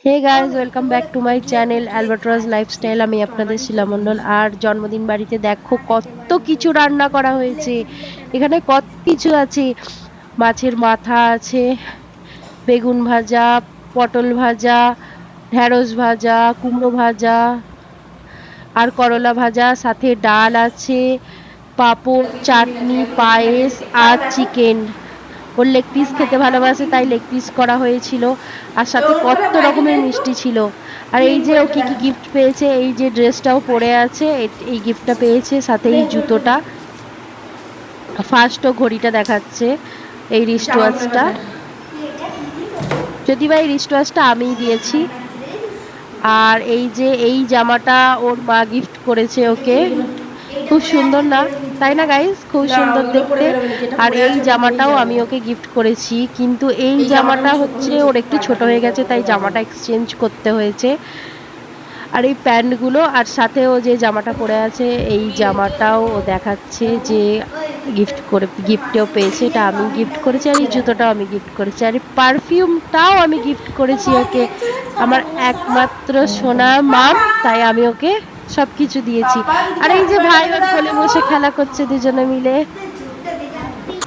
Hey guys, welcome back to my channel Albatross Lifestyle. আমি আপনাদের শিলা মণ্ডল। আর জন্মদিন বাড়িতে দেখো কত কিছু রান্না করা হয়েছে। এখানে কত কিছু আছে। মাছের মাথা আছে, বেগুন ভাজা, পটল ভাজা, ঢেঁড়স ভাজা, কুমড়ো ভাজা আর করলা ভাজা, সাথে ডাল আছে, পাঁপড়, চাটনি, পায়েস আর চিকেন। ওর লেগ পিস খেতে ভালোবাসে তাই লেগ পিস করা হয়েছিল। আর সাথে কত রকমের মিষ্টি ছিল। আর এই যে ও কি কি গিফট পেয়েছে, এই যে ড্রেসটাও পরে আছে, এই গিফটটা পেয়েছে, সাথে এই জুতোটা। ফার্স্ট ও ঘড়িটা দেখাচ্ছে, এই রিস্ট ওয়াচটা। যদি বা এই রিস্ট ওয়াচটা আমিই দিয়েছি। আর এই যে এই জামাটা ওর মা গিফট করেছে ওকে। খুব সুন্দর না, তাই না গাইস? খুব সুন্দর দেখতে। আর এই জামাটাও আমি ওকে গিফট করেছি, কিন্তু এই জামাটা হচ্ছে ওর একটু ছোট হয়ে গেছে, তাই জামাটা এক্সচেঞ্জ করতে হয়েছে। আর এই প্যান্টগুলো, আর সাথে ও যে জামাটা পরে আছে এই জামাটাও ও দেখাচ্ছে যে গিফটেও পেয়েছে। এটা আমি গিফট করেছি। আর এই জুতোটাও আমি গিফট করেছি। আর এই পারফিউমটাও আমি গিফট করেছি ওকে। আমার একমাত্র সোনা মাম, তাই আমি ওকে সবকিছু দিয়েছি। আর এই যে ভাই ওর কোলে বসে খেলা করছে দুজনে মিলে।